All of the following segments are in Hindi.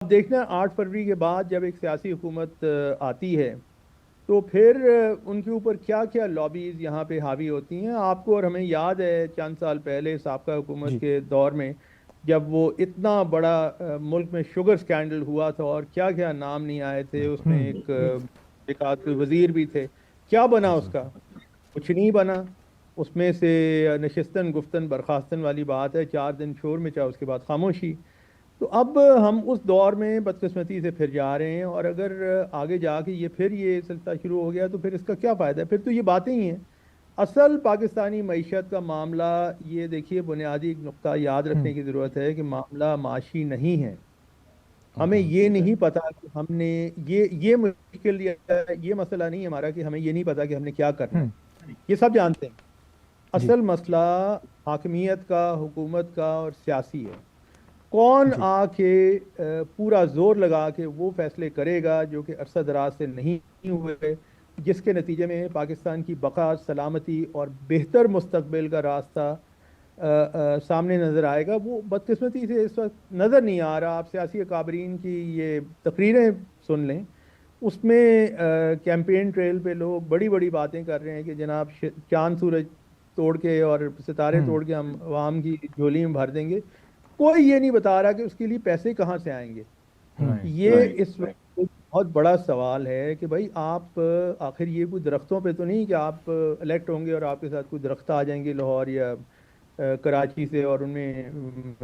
देखना 8 फरवरी के बाद जब एक सियासी हुकूमत आती है तो फिर उनके ऊपर क्या क्या लॉबीज यहाँ पे हावी होती हैं। आपको और हमें याद है चंद साल पहले साबका हुकूमत जी। के दौर में जब वो इतना बड़ा मुल्क में शुगर स्कैंडल हुआ था और क्या क्या नाम नहीं आए थे। उसमें एक आध कोई वजीर भी थे। क्या बना उसका? कुछ नहीं बना। उसमें से नशिस्तन गुफ्तन बर्खास्तन वाली बात है। 4 दिन शोर मचा, उसके बाद खामोशी। तो अब हम उस दौर में बदकिस्मती से फिर जा रहे हैं, और अगर आगे जाके ये सिलसिला शुरू हो गया तो फिर इसका क्या फ़ायदा है? फिर तो ये बातें ही हैं। असल पाकिस्तानी मईशत का मामला, ये देखिए, बुनियादी एक नुक्ता याद हम्म। रखने की ज़रूरत है कि मामला माशी नहीं है। हमें ओके। ये नहीं पता कि हमने ये मुश्किल या ये मसला नहीं है हमारा कि हमें ये नहीं पता कि हमने क्या करना हम्म। है। ये सब जानते हैं। जी। असल मसला हाकिमियत का, हुकूमत का और सियासी है। कौन जी। आके पूरा जोर लगा के वो फैसले करेगा जो कि अरसा दराज से नहीं हुए, जिसके नतीजे में पाकिस्तान की बका, सलामती और बेहतर मुस्तकबिल का रास्ता सामने नज़र आएगा। वो बदकिस्मती से इस वक्त नज़र नहीं आ रहा। आप सियासी अकाबरीन की ये तकरीरें सुन लें, उसमें कैंपेन ट्रेल पे लोग बड़ी बड़ी बातें कर रहे हैं कि जनाब चांद सूरज तोड़ के और सितारे हम्म। तोड़ के हम अवाम की झोली में भर देंगे। कोई ये नहीं बता रहा कि उसके लिए पैसे कहाँ से आएंगे। हम्म। ये इस वक्त एक बहुत बड़ा सवाल है कि भाई आप आखिर ये कोई दरख्तों पे तो नहीं कि आप इलेक्ट होंगे और आपके साथ कोई दरख्त आ जाएंगे लाहौर या कराची से और उनमें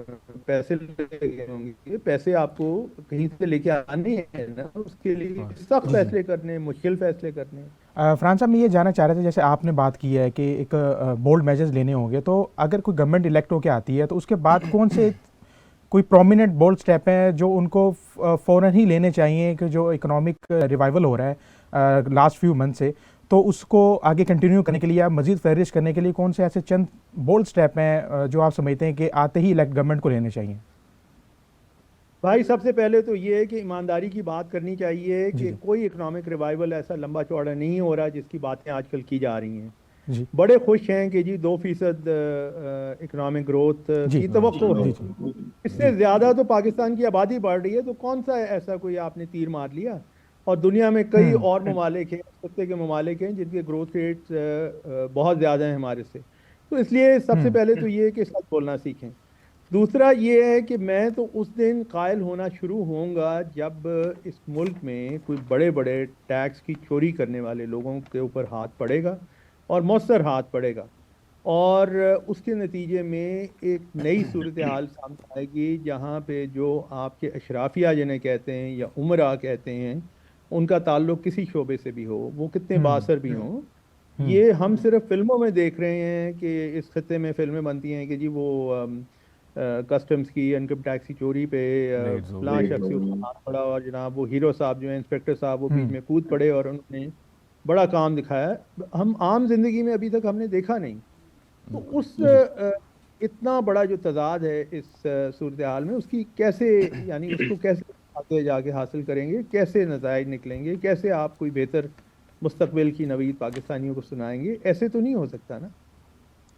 पैसे लगे होंगे। ये पैसे आपको कहीं से लेके आने हैं ना, उसके लिए सख्त जी। जी। फैसले करने, मुश्किल फैसले करने। फरहान साहब, मैं ये जानना चाह रहे थे, जैसे आपने बात की है कि एक बोल्ड मेजर्स लेने होंगे, तो अगर कोई गवर्नमेंट इलेक्ट होकर आती है तो उसके बाद कौन से कोई प्रोमिनेंट बोल्ड स्टेप हैं जो उनको फ़ौरन ही लेने चाहिए, कि जो इकोनॉमिक रिवाइवल हो रहा है लास्ट फ्यू मंथ से, तो उसको आगे कंटिन्यू करने के लिए या मजीद फहरिश करने के लिए कौन से ऐसे चंद बोल्ड स्टेप हैं जो आप समझते हैं कि आते ही इलेक्ट गवर्नमेंट को लेने चाहिए? भाई सबसे पहले तो ये है कि ईमानदारी की बात करनी चाहिए जी। कि जी। कोई इकोनॉमिक रिवाइवल ऐसा लंबा चौड़ा नहीं हो रहा जिसकी बातें आजकल की जा रही हैं। जी। बड़े खुश हैं कि जी 2% इकोनॉमिक ग्रोथ जी। की तवक्को है। जी। जी। इससे जी। ज़्यादा तो पाकिस्तान की आबादी बढ़ रही है, तो कौन सा ऐसा कोई आपने तीर मार लिया? और दुनिया में कई हम्म। और ममालिक हैं, सत्ते के ममालिक हैं जिनके ग्रोथ रेट्स बहुत ज़्यादा हैं हमारे से। तो इसलिए सबसे हम्म। पहले तो ये है कि सच बोलना सीखें। दूसरा ये है कि मैं तो उस दिन कायल होना शुरू होऊंगा जब इस मुल्क में कोई बड़े बड़े टैक्स की चोरी करने वाले लोगों के ऊपर हाथ पड़ेगा, और मौसर हाथ पड़ेगा। और उसके नतीजे में एक नई सूरत हाल सामने आएगी जहाँ पे जो आपके अशराफिया जिन्हें कहते हैं या उमरा कहते हैं, उनका ताल्लुक किसी शोबे से भी हो, वो कितने हम्म। बासर भी हों। हम्म। ये हम सिर्फ फिल्मों में देख रहे हैं कि इस खत्ते में फिल्में बनती हैं कि जी वो कस्टम्स की, इनकम टैक्स की चोरी पे रेड्स हो फलां गई। शख्स से उसका हाथ पड़ा, और जनाब वो हीरो साहब जो है, इंस्पेक्टर साहब, वो बीच हम्म। में कूद पड़े और उन्होंने बड़ा काम दिखाया है। हम आम जिंदगी में अभी तक हमने देखा नहीं। तो उस जी। इतना बड़ा जो तजाद है इस सूरत हाल में, उसकी कैसे, यानी उसको कैसे आगे जाके हासिल करेंगे, कैसे नतज निकलेंगे, कैसे आप कोई बेहतर मुस्तकबिल की नवीद पाकिस्तानियों को सुनाएंगे? ऐसे तो नहीं हो सकता ना।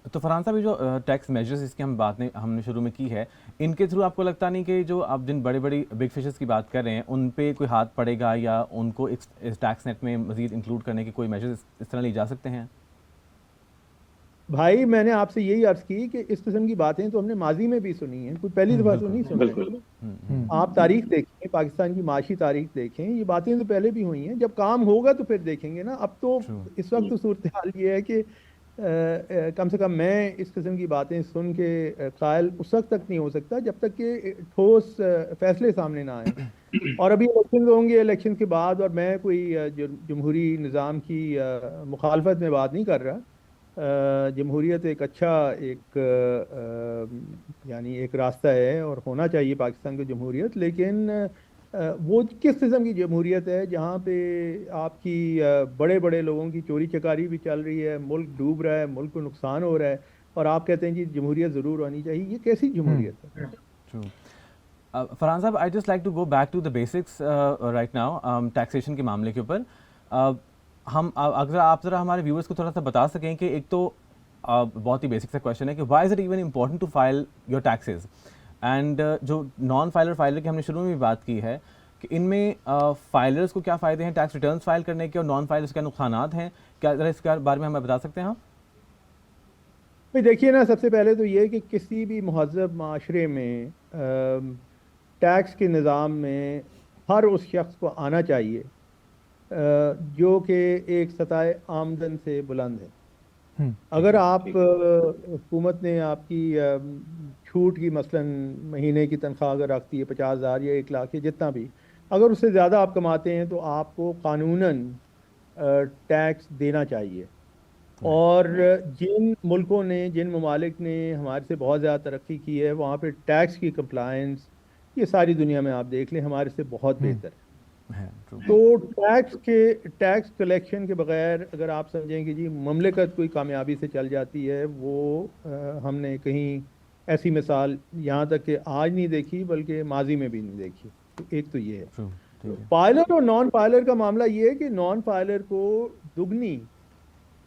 तो फरहान साहब, ये जो टैक्स मेजर्स इसकी हम बात ने हमने शुरू में की है, इनके थ्रू आपको लगता नहीं कि जो आप जिन बड़ी बड़ी बिग फिशेस की बात कर रहे हैं उन पे कोई हाथ पड़ेगा, या उनको इस टैक्स नेट में मजीद इंक्लूड करने के कोई मेजर्स इस तरह लिए जा सकते हैं? भाई मैंने आपसे यही अर्ज की कि इस किस्म की बातें तो हमने माजी में भी सुनी हैं, कोई पहली दफा तो बिल्कुल। नहीं सुन रहे। हम्म। आप तारीख देखें, पाकिस्तान की माशी तारीख देखें, ये बातें तो पहले भी हुई हैं। जब काम होगा तो फिर देखेंगे ना। अब तो ट्रू। इस वक्त तो सूरत हाल ये है कि कम से कम मैं इस किस्म की बातें सुन के कायल उस वक्त तक नहीं हो सकता जब तक कि ठोस फैसले सामने ना आए। और अभी इलेक्शन होंगे, इलेक्शन के बाद, और मैं कोई जमहूरी निज़ाम की मुखालफत में बात नहीं कर रहा। जमहूरियत एक अच्छा एक यानी एक रास्ता है और होना चाहिए पाकिस्तान को जमहूरियत, लेकिन वो किस किस्म की जमहूरियत है जहाँ पे आपकी बड़े बड़े लोगों की चोरी चकारी भी चल रही है, मुल्क डूब रहा है, मुल्क को नुकसान हो रहा है, और आप कहते हैं जी जमहूरियत ज़रूर होनी चाहिए? ये कैसी जमहूरियत है? ट्रू। फरहान साहब, I just like to go back to the basics right now, taxation के मामले के ऊपर। अगर आप ज़रा हमारे व्यूअर्स को थोड़ा सा बता सकें कि एक तो बहुत ही बेसिक सा क्वेश्चन है कि why is it even important to file your taxes? And जो नॉन फाइलर फाइलर की हमने शुरू में भी बात की है कि इनमें फाइलर्स को क्या फ़ायदे हैं टैक्स रिटर्न्स फाइल करने के और नॉन फाइलर्स क्या नुकसानात हैं, क्या ज़रा इसके बारे में हमें बता सकते हैं आप? भाई देखिए ना, सबसे पहले तो ये कि किसी भी महज़ब माशरे में टैक्स के निज़ाम में हर उस शख्स को आना चाहिए जो कि एक सतह आमदन से बुलंद है। अगर आप हुकूमत ने आपकी छूट की मसलन महीने की तनख्वाह अगर रखती है 50,000 या 1 लाख या जितना भी, अगर उससे ज़्यादा आप कमाते हैं तो आपको कानूनन टैक्स देना चाहिए। और जिन मुल्कों ने, जिन ममालिक ने हमारे से बहुत ज़्यादा तरक्की की है, वहाँ पे टैक्स की कंप्लायंस ये सारी दुनिया में आप देख लें हमारे से बहुत बेहतर है। तो टैक्स कलेक्शन के बगैर अगर आप समझें कि जी ममलिकत कोई कामयाबी से चल जाती है, वो हमने कहीं ऐसी मिसाल यहाँ तक कि आज नहीं देखी बल्कि माजी में भी नहीं देखी। तो एक तो ये है। फाइलर और नॉन फाइलर का मामला ये है कि नॉन फाइलर को दुगनी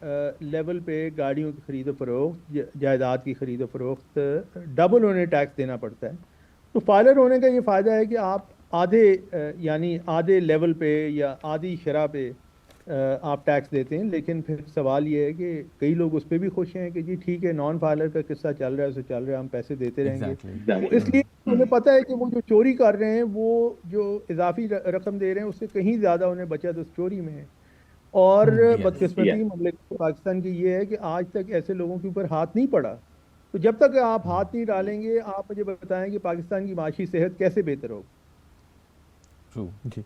लेवल पे गाड़ियों की खरीद फरोख्त, जायदाद की खरीद फरोख्त, डबल उन्हें टैक्स देना पड़ता है। तो फाइलर होने का ये फ़ायदा है कि आप आधे यानी आधे लेवल पे या आधी शरह पे आप टैक्स देते हैं। लेकिन फिर सवाल ये है कि कई लोग उस पर भी खुश हैं कि जी ठीक है, नॉन फाइलर का किस्सा चल रहा है, उसे चल रहा है, हम पैसे देते रहेंगे। तो इसलिए उन्हें पता है कि वो जो चोरी कर रहे हैं, वो जो इजाफी रकम दे रहे हैं उससे कहीं ज़्यादा उन्हें बचत उस चोरी में है। और बदकिस्मती की ममलिकत पाकिस्तान की ये है कि आज तक ऐसे लोगों के ऊपर हाथ नहीं पड़ा। तो जब तक आप हाथ नहीं डालेंगे, आप मुझे बताएं कि पाकिस्तान की माशी सेहत कैसे बेहतर होगी। ट्रू जी।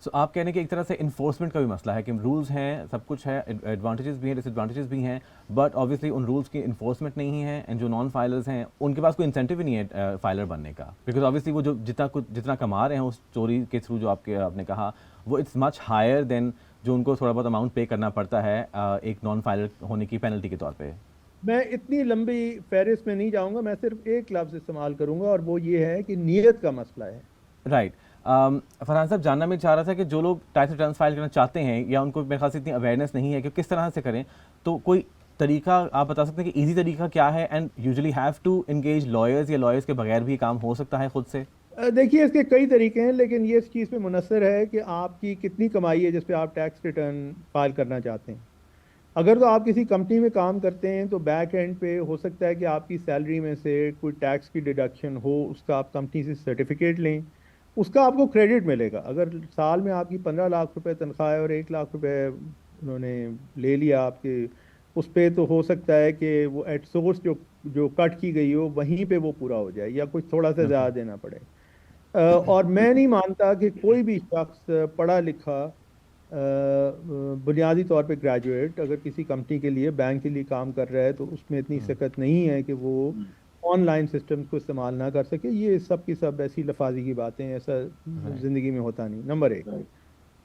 सो आप कहने के एक तरह से इन्फोर्समेंट का भी मसला है कि रूल्स हैं, सब कुछ है, एडवांटेजेस भी हैं, डिसएडवांटेजेस भी हैं, बट ऑब्वियसली उन रूल्स की इन्फोर्समेंट नहीं है। एंड जो नॉन फाइलर्स हैं उनके पास कोई इंसेंटिव ही नहीं है फाइलर बनने का, बिकॉज ऑब्वियसली वो जो जितना कमा रहे हैं उस चोरी के थ्रू, जो आपने कहा, वो इट्स मच हायर देन जो उनको थोड़ा बहुत अमाउंट पे करना पड़ता है एक नॉन फाइलर होने की पेनल्टी के तौर पे। मैं इतनी लंबी फहरिस्त में नहीं जाऊंगा, मैं सिर्फ एक लफ्ज़ इस्तेमाल करूंगा और वो ये है कि नीयत का मसला है। राइट। फरहान साहब, जानना मैं चाह रहा था कि जो लोग टैक्स रिटर्न फाइल करना चाहते हैं या उनको मेरे ख्याल से इतनी अवेयरनेस नहीं है कि किस तरह से करें, तो कोई तरीका आप बता सकते हैं कि इजी तरीका क्या है? And usually have to engage lawyers या लॉयर्स के बगैर भी काम हो सकता है खुद से? देखिए, इसके कई तरीके हैं, लेकिन ये इस चीज़ पे मुनसर है कि आपकी कितनी कमाई है जिस पे आप टैक्स रिटर्न फाइल करना चाहते हैं। अगर तो आप किसी कंपनी में काम करते हैं तो बैक एंड पे हो सकता है कि आपकी सैलरी में से कोई टैक्स की डिडक्शन हो, उसका आप कंपनी से सर्टिफिकेट लें, उसका आपको क्रेडिट मिलेगा। अगर साल में आपकी 15 लाख रुपए तनख्वाह है और 1 लाख रुपए उन्होंने ले लिया आपके, उस पर तो हो सकता है कि वो एट सोर्स जो जो कट की गई हो वहीं पे वो पूरा हो जाए या कुछ थोड़ा सा ज़्यादा देना पड़े। और मैं नहीं मानता कि कोई भी शख्स पढ़ा लिखा बुनियादी तौर पे ग्रेजुएट अगर किसी कंपनी के लिए, बैंक के लिए काम कर रहा है तो उसमें इतनी सख्त नहीं है कि वो ऑनलाइन सिस्टम को इस्तेमाल ना कर सके। ये सब की सब ऐसी लफाजी की बातें, ऐसा ज़िंदगी में होता नहीं। नंबर 1।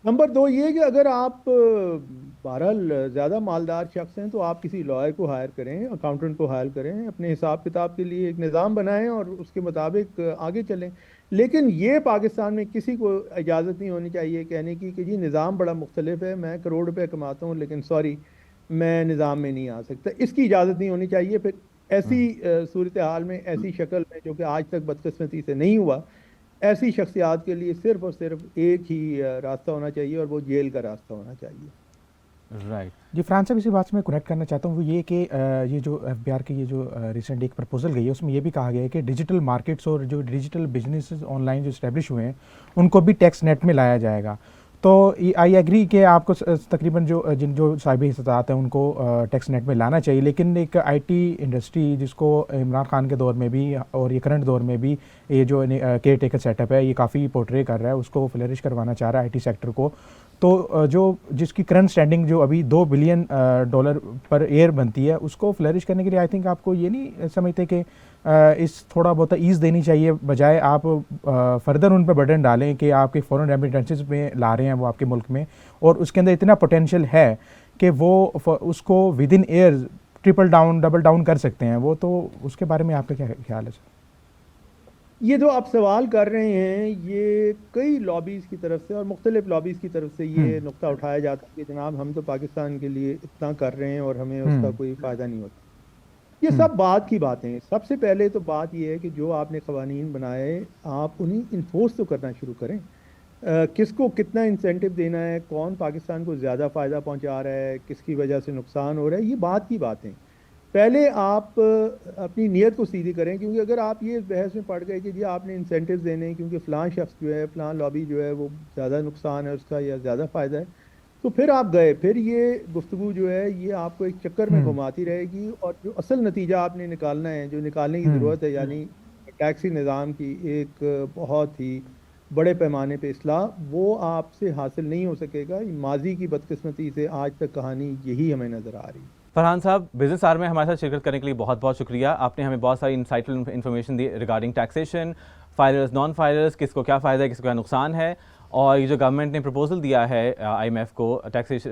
नंबर 2 ये कि अगर आप बहरहाल ज़्यादा मालदार शख्स हैं तो आप किसी लॉयर को हायर करें, अकाउंटेंट को हायर करें, अपने हिसाब किताब के लिए एक निज़ाम बनाएं और उसके मुताबिक आगे चलें। लेकिन ये पाकिस्तान में किसी को इजाज़त नहीं होनी चाहिए कहने की कि जी निज़ाम बड़ा मुख्तलिफ है, मैं करोड़ रुपए कमाता हूँ लेकिन सॉरी मैं निज़ाम में नहीं आ सकता। इसकी इजाज़त नहीं होनी चाहिए। फिर ऐसी सूरत हाल में, ऐसी शक्ल में, जो कि आज तक बदकिस्मती से नहीं हुआ, ऐसी शख्सियात के लिए सिर्फ और सिर्फ एक ही रास्ता होना चाहिए और वो जेल का रास्ता होना चाहिए। राइट जी। फरहान साहब, इसी बात से मैं कनेक्ट करना चाहता हूँ, वो ये कि ये जो एफबीआर की ये जो रिसेंट एक प्रपोजल गई है उसमें ये भी कहा गया है कि डिजिटल मार्केट्स और जो डिजिटल बिजनेस ऑनलाइन जो इस्टेब्लिश हुए हैं उनको भी टैक्स नेट में लाया जाएगा। तो आई एग्री कि आपको तकरीबन जो साइबर हिस्सात हैं उनको टैक्स नेट में लाना चाहिए, लेकिन एक आईटी इंडस्ट्री जिसको इमरान खान के दौर में भी और ये करंट दौर में भी ये जो केयर टेकर सेटअप है ये काफ़ी पोर्ट्रे कर रहा है, उसको फ्लरिश करवाना चाह रहा है आईटी सेक्टर को। तो जो जिसकी करंट स्टैंडिंग जो अभी $2 बिलियन पर ईयर बनती है, उसको फ्लरिश करने के लिए आई थिंक आपको ये नहीं समझते कि इस थोड़ा बहुत ईज़ देनी चाहिए, बजाय आप फर्दर उन पर बर्डन डालें कि आपके फॉरेन रेमिटेंसेस में ला रहे हैं वो आपके मुल्क में और उसके अंदर इतना पोटेंशियल है कि वो उसको with in year triple down double down कर सकते हैं वो। तो उसके बारे में आपका क्या ख्याल है सर? ये जो आप सवाल कर रहे हैं ये कई लॉबीज़ की तरफ से और मुख्तलिफ लॉबीज़ की तरफ से ये नुक्ता उठाया जाता है कि जनाब हम तो पाकिस्तान के लिए इतना कर रहे हैं और हमें उसका कोई फ़ायदा नहीं होता। ये सब बात की बातें हैं। सबसे पहले तो बात ये है कि जो आपने क़वानीन बनाए आप उन्हें इन्फोर्स तो करना शुरू करें। किसको कितना इंसेंटिव देना है, कौन पाकिस्तान को ज़्यादा फ़ायदा पहुंचा रहा है, किसकी वजह से नुकसान हो रहा है, ये बात की बातें। पहले आप अपनी नीयत को सीधी करें, क्योंकि अगर आप ये बहस में पड़ गए कि जी आपने इंसेंटिव देने हैं क्योंकि फ़लाँ शख्स जो है फ़लाँ लॉबी जो है वो ज़्यादा नुकसान है उसका या ज़्यादा फ़ायदा है, तो फिर आप गए, फिर ये गुफ्तगू जो है ये आपको एक चक्कर में घुमाती रहेगी। और जो असल नतीजा आपने निकालना है, जो निकालने की ज़रूरत है, यानी टैक्सी निज़ाम की एक बहुत ही बड़े पैमाने पे इस्लाह, वो आपसे हासिल नहीं हो सकेगा। माजी की बदकिस्मती से आज तक कहानी यही हमें नज़र आ रही है। फरहान साहब, बिजनेस आवर में हमारे साथ शिरकत करने के लिए बहुत बहुत शुक्रिया। आपने हमें बहुत सारी इंसाइटफुल इन्फॉर्मेशन दी regarding taxation, filers, non filers, किसको क्या फ़ायदा है, किसको क्या नुकसान है, और ये जो गवर्नमेंट ने प्रपोजल दिया है IMF को टैक्सेस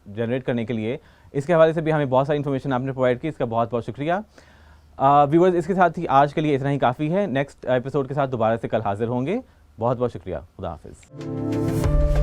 जनरेट करने के लिए, इसके हवाले से भी हमें बहुत सारी इन्फॉर्मेशन आपने प्रोवाइड की। इसका बहुत बहुत शुक्रिया। व्यूअर्स, इसके साथ ही आज के लिए इतना ही काफ़ी है। नेक्स्ट एपिसोड के साथ दोबारा से कल हाजिर होंगे। बहुत बहुत शुक्रिया। खुदा हाफिज़।